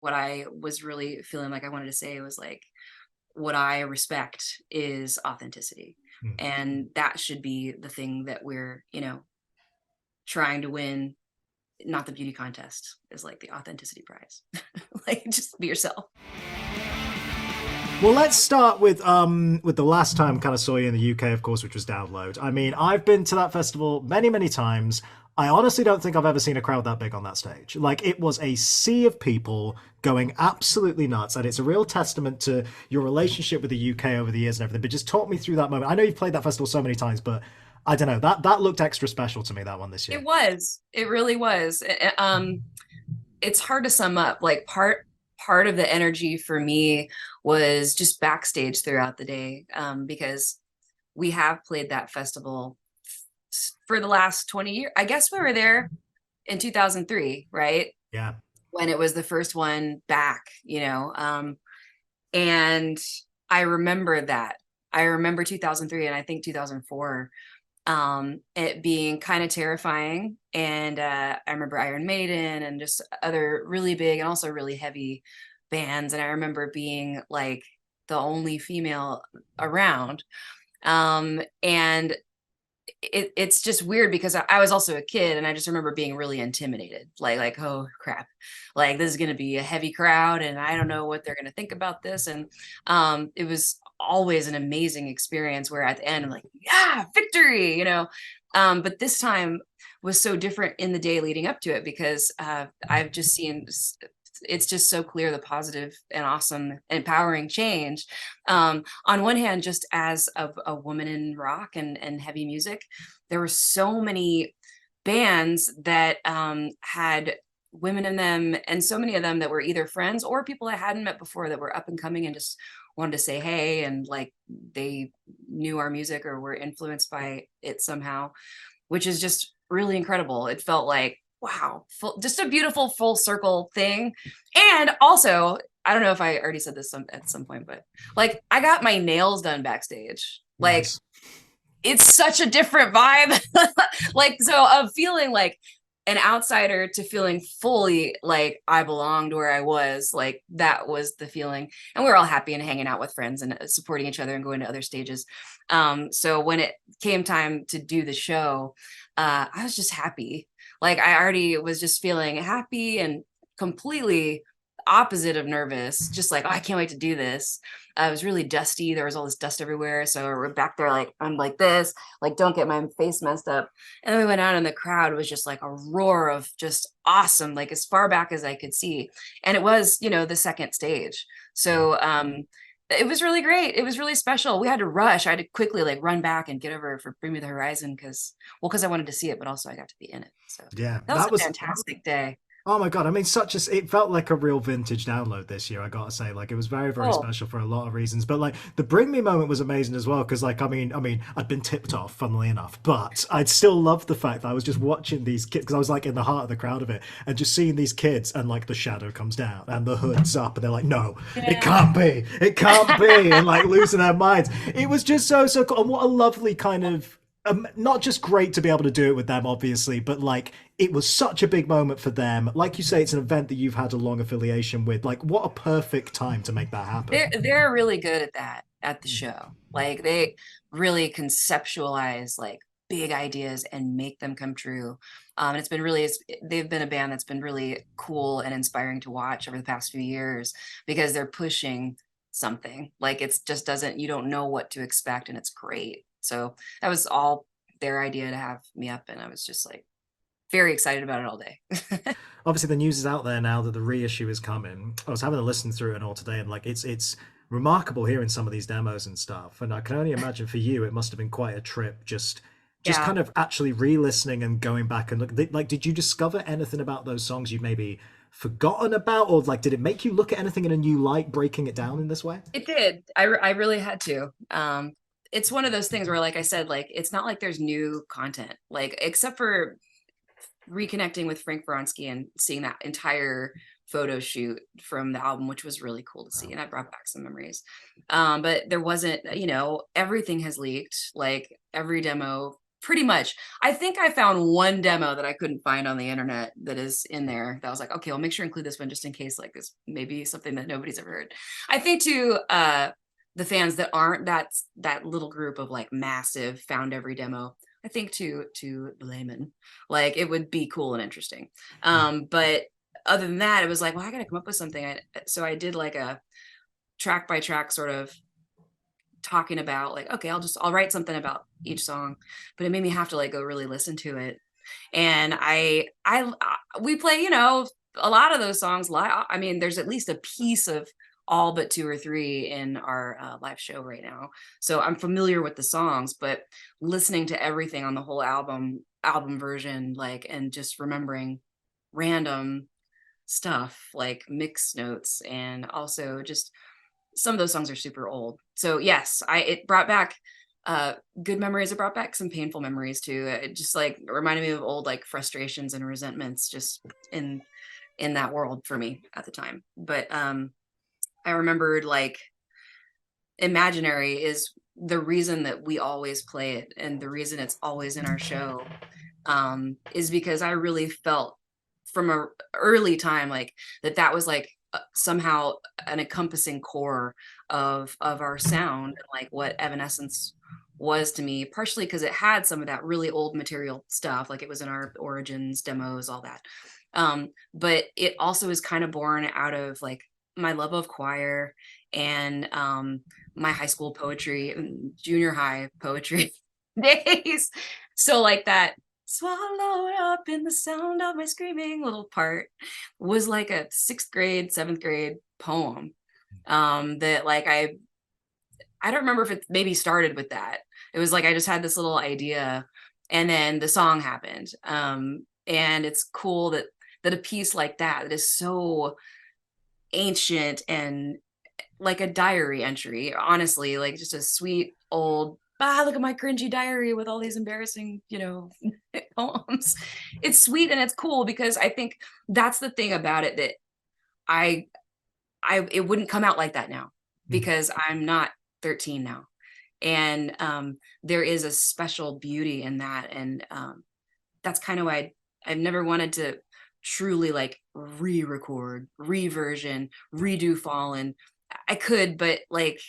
what I was really feeling like I wanted to say was like, what I respect is authenticity. Mm. And that should be the thing that we're, trying to win, not the beauty contest, is like the authenticity prize. Like just be yourself. Well, let's start with the last time kind of saw you in the UK, of course, which was Download. I mean, I've been to that festival many, many times. I honestly don't think I've ever seen a crowd that big on that stage. Like, it was a sea of people going absolutely nuts, and it's a real testament to your relationship with the UK over the years and everything. But just talk me through that moment. I know you've played that festival so many times, but I don't know, that looked extra special to me, that one this year. It was. It really was. It's hard to sum up. Like part of the energy for me was just backstage throughout the day, because we have played that festival for the last 20 years. I guess we were there in 2003, right? Yeah. When it was the first one back, and I remember that. I remember 2003 and I think 2004, it being kind of terrifying. And I remember Iron Maiden and just other really big and also really heavy bands. And I remember being like the only female around. And it's just weird because I was also a kid, and I just remember being really intimidated, like oh crap, like this is going to be a heavy crowd and I don't know what they're going to think about this. And it was always an amazing experience where at the end I'm like, yeah, victory, but this time was so different in the day leading up to it because I've just seen, it's just so clear the positive and awesome empowering change. On one hand, just as a woman in rock and heavy music, there were so many bands that had women in them, and so many of them that were either friends or people I hadn't met before that were up and coming and just wanted to say hey, and like they knew our music or were influenced by it somehow, which is just really incredible. It felt like, wow, just a beautiful full circle thing. And also, I don't know if I already said this at some point, but like I got my nails done backstage. Like Nice. it's such a different vibe. Like, so of feeling like an outsider to feeling fully like I belonged where I was, like that was the feeling. And we were all happy and hanging out with friends and supporting each other and going to other stages. So when it came time to do the show, I was just happy. Like I already was just feeling happy and completely opposite of nervous, just like, oh, I can't wait to do this. It was really dusty. There was all this dust everywhere. So we're back there, like, I'm like this, like, don't get my face messed up. And then we went out, and the crowd was just like a roar of just awesome, like as far back as I could see. And it was, the second stage. So it was really great. It was really special. We had to rush. I had to quickly like run back and get over for Bring Me the Horizon because I wanted to see it, but also I got to be in it. So Yeah, that was that a was. fantastic day. Oh my god! I mean, it felt like a real vintage download this year. I gotta say, like, it was very, very Cool. special for a lot of reasons. But like, the Bring Me moment was amazing as well because, like, I'd been tipped off, funnily enough, but I'd still loved the fact that I was just watching these kids because I was like in the heart of the crowd of it, and just seeing these kids, and like the shadow comes down and the hood's up, and they're like, "No, Yeah. it can't be," and like losing their minds. It was just so cool, and what a lovely kind of not just great to be able to do it with them, obviously, but like it was such a big moment for them. Like you say, it's an event that you've had a long affiliation with. Like, what a perfect time to make that happen. They're really good at that at the show. Like they really conceptualize like big ideas and make them come true. And they've been a band that's been really cool and inspiring to watch over the past few years because they're pushing something. Like it's just doesn't, you don't know what to expect, and it's great. So that was all their idea to have me up, and I was just like very excited about it all day. Obviously, the news is out there now that the reissue is coming. I was having a listen through it all today, and like it's remarkable hearing some of these demos and stuff. And I can only imagine for you, it must have been quite a trip just Yeah. kind of actually re-listening and going back and look. Like, did you discover anything about those songs you maybe forgotten about, or like did it make you look at anything in a new light, breaking it down in this way? It did. I really had to. It's one of those things where, like I said, like it's not like there's new content, like except for reconnecting with Frank Vronsky and seeing that entire photo shoot from the album, which was really cool to see, Wow. and that brought back some memories. But there wasn't, everything has leaked, like every demo Pretty much. I think I found one demo that I couldn't find on the internet that is in there that I was like, okay, I'll make sure to include this one just in case, like, this maybe something that nobody's ever heard. I think to the fans that aren't that little group of like massive found every demo, I think to the layman, like it would be cool and interesting. But other than that, it was like, well, I gotta come up with something. So I did like a track by track sort of talking about like, okay, I'll write something about each song, but it made me have to like go really listen to it. And we play, a lot of those songs live. I mean, there's at least a piece of all but two or three in our live show right now. So I'm familiar with the songs, but listening to everything on the whole album version, like, and just remembering random stuff like mix notes, and also just some of those songs are super old. So yes, it brought back good memories. It brought back some painful memories too. It just like reminded me of old like frustrations and resentments just in that world for me at the time. But I remembered like Imaginary is the reason that we always play it, and the reason it's always in our show is because I really felt from a early time like that was like somehow an encompassing core of our sound, like what Evanescence was to me, partially because it had some of that really old material stuff, like it was in our origins demos, all that. But it also is kind of born out of like my love of choir and my high school poetry and junior high poetry days. So like that swallowed up in the sound of my screaming little part was like a sixth grade, seventh grade poem that like I don't remember if it maybe started with that. It was like I just had this little idea, and then the song happened. And it's cool that a piece like that is so ancient and like a diary entry, honestly, like just a sweet old look at my cringy diary with all these embarrassing, poems. It's sweet and it's cool because I think that's the thing about it, that I it wouldn't come out like that now because I'm not 13 now. And there is a special beauty in that. And that's kind of why I've never wanted to truly like re-record, reversion, redo Fallen. I could, but like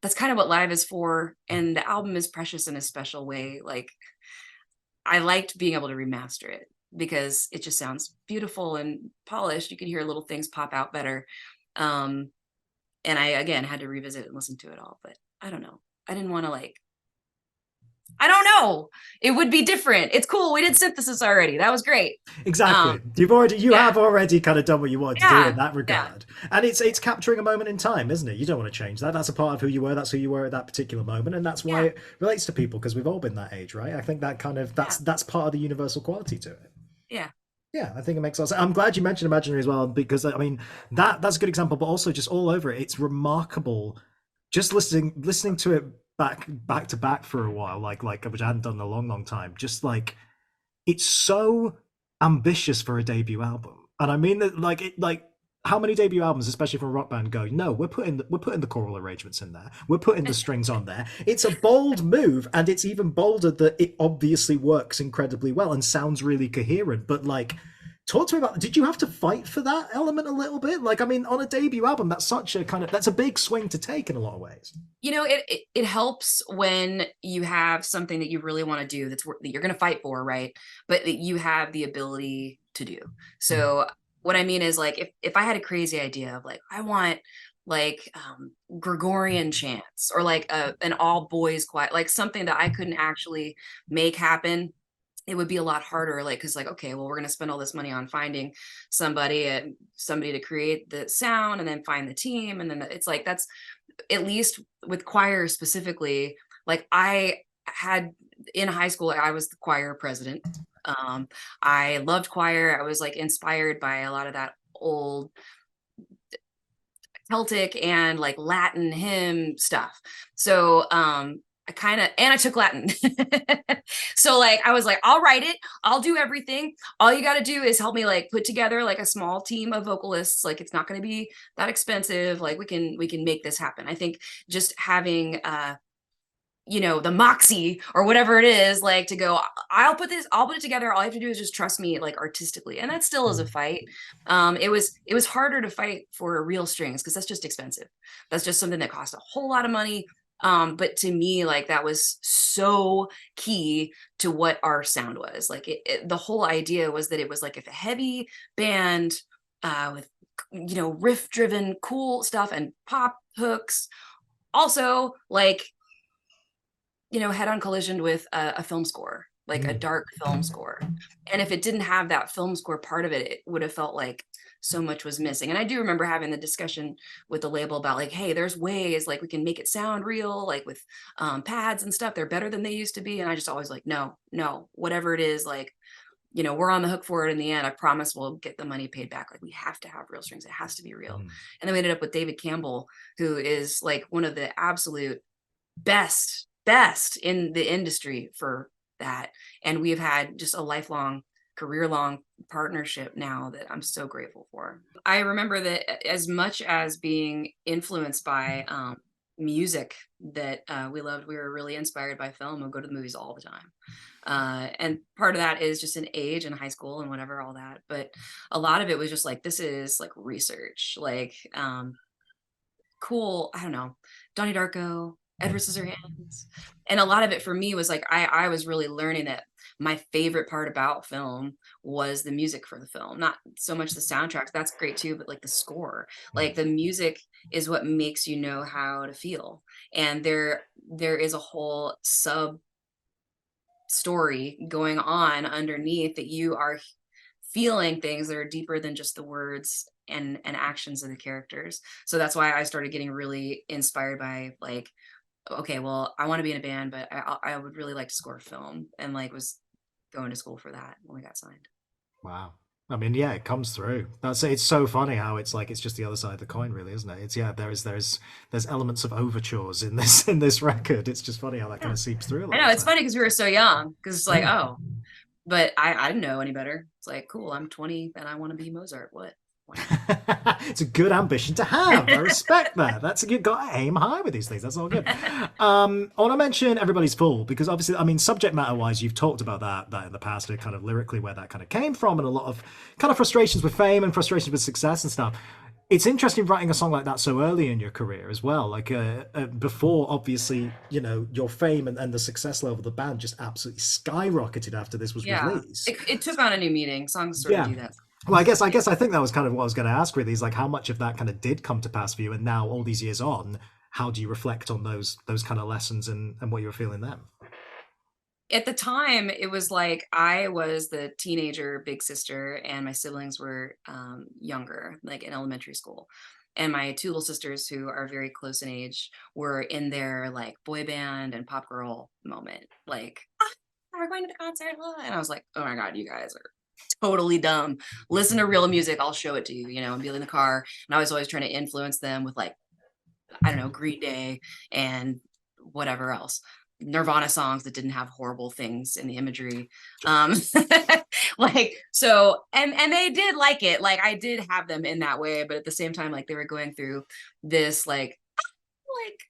that's kind of what live is for. And the album is precious in a special way. Like I liked being able to remaster it because it just sounds beautiful and polished. You can hear little things pop out better. Um, and I again had to revisit and listen to it all, but I don't know. I didn't want to like, I don't know. It would be different. It's cool. We did synthesis already. That was great. Um, Exactly. You yeah, have already kind of done what you wanted to do in yeah, that yeah, regard. And it's capturing a moment in time, isn't it? You don't want to change that. That's a part of who you were. That's who you were at that particular moment, and that's why yeah, it relates to people, because we've all been that age, right? I think that kind of yeah, that's part of the universal quality to it. yeah. Yeah, I think it makes a lot of sense. I'm glad you mentioned Imaginary as well, because I mean that's a good example, but also just all over it. It's remarkable just listening to it back to back for a while, like which I hadn't done in a long time. Just like it's so ambitious for a debut album, and I mean that like how many debut albums, especially from a rock band, go, no, we're putting the choral arrangements in there, we're putting the strings on there. It's a bold move, and it's even bolder that it obviously works incredibly well and sounds really coherent. But like, talk to me about, did you have to fight for that element a little bit? Like, I mean, on a debut album, that's a big swing to take in a lot of ways. It helps when you have something that you really want to do that you're going to fight for, right? But that you have the ability to do. So what I mean is like if I had a crazy idea of like I want like Gregorian chants or like an all boys choir, like something that I couldn't actually make happen, it would be a lot harder, like because like okay, well we're going to spend all this money on finding somebody to create the sound and then find the team, and then it's like that's at least with choir specifically, like I had in high school, I was the choir president. I loved choir. I was like inspired by a lot of that old Celtic and like Latin hymn stuff. So I kind of, and I took Latin. So like I was like, I'll write it, I'll do everything. All you got to do is help me like put together like a small team of vocalists. Like it's not going to be that expensive. Like we can make this happen. I think just having the moxie or whatever it is, like to go, I'll put it together. All I have to do is just trust me, like artistically. And that still is a Mm, fight. It was harder to fight for real strings because that's just expensive. That's just something that costs a whole lot of money. But to me, like that was so key to what our sound was. Like the whole idea was that it was like if a heavy band with riff driven cool stuff and pop hooks, also like head on collision with a film score, like a mm, dark film score. And if it didn't have that film score part of it, it would have felt like so much was missing. And I do remember having the discussion with the label about like, hey, there's ways like we can make it sound real, like with pads and stuff. They're better than they used to be. And I just always like, no, no, whatever it is, like, we're on the hook for it in the end. I promise we'll get the money paid back. Like we have to have real strings. It has to be real. mm. And then we ended up with David Campbell, who is like one of the absolute best in the industry for that. And we've had just a lifelong career long partnership now that I'm so grateful for. I remember that as much as being influenced by music that we loved, we were really inspired by film and go to the movies all the time. And part of that is just an age in high school and whatever, all that. But a lot of it was just like, this is like research, like cool, I don't know, Donnie Darko, Edward Scissorhands. And a lot of it for me was like I was really learning that my favorite part about film was the music for the film. Not so much the soundtracks, that's great too, but like the score. Like the music is what makes you know how to feel. And there is a whole sub story going on underneath that you are feeling things that are deeper than just the words and actions of the characters. So that's why I started getting really inspired by like, okay, well, I want to be in a band, but I would really like to score a film, and like was going to school for that when we got signed. Wow. I mean, yeah, it comes through. It's so funny how it's like it's just the other side of the coin, really, isn't it? It's yeah, there's elements of overtures in this record. It's just funny how that kind Yeah, of seeps through a I lot know of it's the funny because we were so young. Because it's like, time. oh, but I didn't know any better. It's like, cool, I'm 20 and I want to be Mozart. What? Why not? It's a good ambition to have. I respect that. That's you got to aim high with these things. That's all good. I want to mention Everybody's Fool because obviously, I mean, subject matter wise, you've talked about that in the past, kind of lyrically where that kind of came from, and a lot of kind of frustrations with fame and frustrations with success and stuff. It's interesting writing a song like that so early in your career as well. Like before, obviously, your fame and the success level of the band just absolutely skyrocketed after this was Yeah, released. it took on a new meaning. Songs sort of Yeah. do that. Well, I Yeah. guess I think that was kind of what I was going to ask. Really, is like how much of that kind of did come to pass for you, and now all these years on, how do you reflect on those kind of lessons and what you were feeling then? At the time, it was like I was the teenager big sister, and my siblings were younger, like in elementary school. And my two little sisters, who are very close in age, were in their like boy band and pop girl moment. Like, we're going to the concert. And I was like, oh my God, you guys are totally dumb. Listen to real music. I'll show it to you, and be in the car. And I was always trying to influence them with like, I don't know, Green Day and whatever else. Nirvana songs that didn't have horrible things in the imagery. Um like so and they did like it. Like I did have them in that way, but at the same time like they were going through this like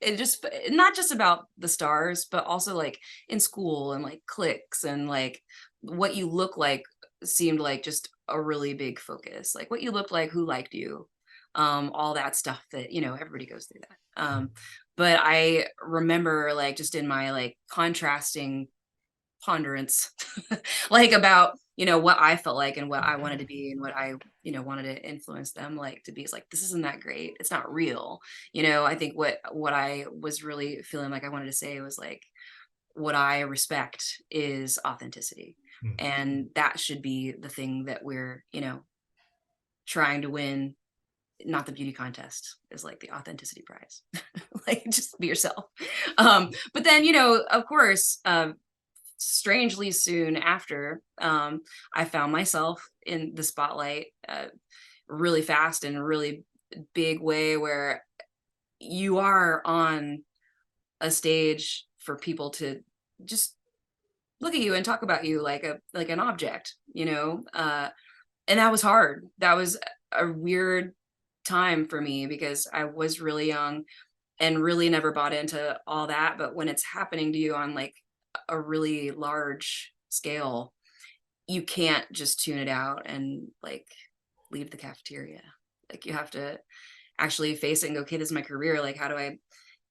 it just not just about the stars, but also like in school and like cliques and like what you look like seemed like just a really big focus. Like what you looked like, who liked you, all that stuff that everybody goes through that. But I remember like just in my like contrasting ponderance like about what I felt like and what I wanted to be and what I wanted to influence them like to be. It's like this isn't that great, it's not real. I think what I was really feeling like I wanted to say was like what I respect is authenticity, Mm. and that should be the thing that we're trying to win, not the beauty contest, is like the authenticity prize. Like just be yourself. But then of course strangely soon after, I found myself in the spotlight really fast and really big way where you are on a stage for people to just look at you and talk about you like an object, and that was hard. That was a weird time for me because I was really young and really never bought into all that. But when it's happening to you on like a really large scale, you can't just tune it out and like leave the cafeteria. Like you have to actually face it and go, okay, this is my career. Like, how do I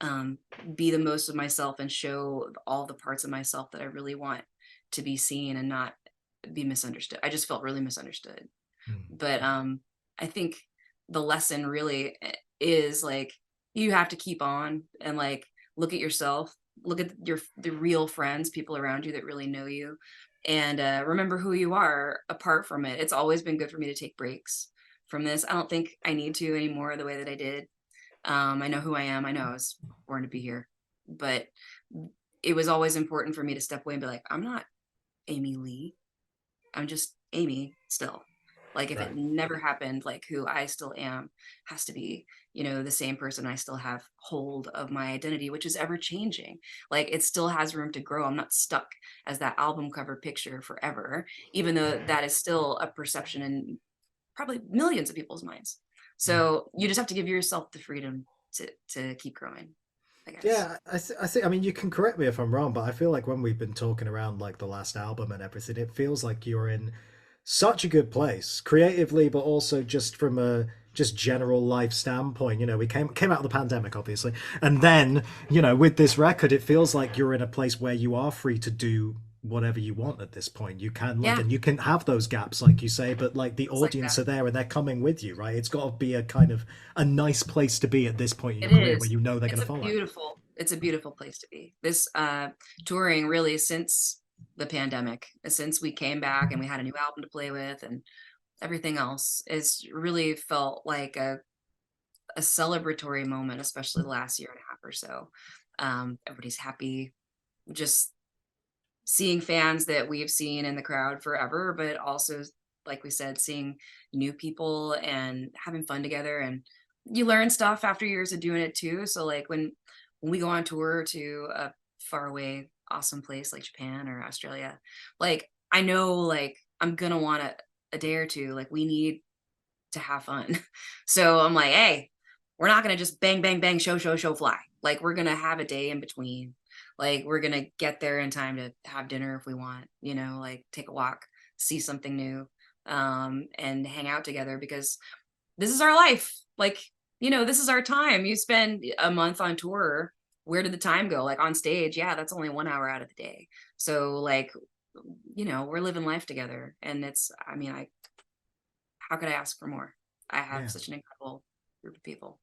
um, be the most of myself and show all the parts of myself that I really want to be seen and not be misunderstood? I just felt really misunderstood. Mm. But I think the lesson really is like you have to keep on and like look at yourself, look at the real friends, people around you that really know you, and remember who you are apart from it. It's always been good for me to take breaks from this. I don't think I need to anymore the way that I did. I know who I am. I know I was born to be here, but it was always important for me to step away and be like, I'm not Amy Lee. I'm just Amy still. Like if it Right. never happened, like who I still am has to be, the same person. I still have hold of my identity, which is ever changing. Like it still has room to grow. I'm not stuck as that album cover picture forever, even though that is still a perception in probably millions of people's minds. Mm. So you just have to give yourself the freedom to keep growing, I guess. Yeah, I think. I mean, you can correct me if I'm wrong, but I feel like when we've been talking around like the last album and everything, it feels like you're in such a good place creatively, but also just from a just general life standpoint. You know, we came out of the pandemic, obviously, and then with this record, it feels like you're in a place where you are free to do whatever you want at this point. You can like, Yeah, and you can have those gaps, like you say, but like the it's like audience that. are there and they're coming with you, right? It's got to be a kind of a nice place to be at this point in your It career where is. you know they're going to follow. It's a beautiful place to be. This touring really since the pandemic, since we came back and we had a new album to play with and everything else, is really felt like a celebratory moment, especially the last year and a half or so. Everybody's happy, just seeing fans that we've seen in the crowd forever, but also, like we said, seeing new people and having fun together. And you learn stuff after years of doing it too. So like when we go on tour to a faraway, awesome place like Japan or Australia, like I know like I'm gonna want a day or two. Like we need to have fun. So I'm like, hey, we're not gonna just bang, bang, bang, show, fly. Like we're gonna have a day in between. Like we're gonna get there in time to have dinner if we want, like take a walk, see something new, and hang out together because this is our life. Like, this is our time. You spend a month on tour. Where did the time go? Like on stage, yeah, that's only 1 hour out of the day. So like, we're living life together. And I mean, how could I ask for more? I have Yeah. such an incredible group of people.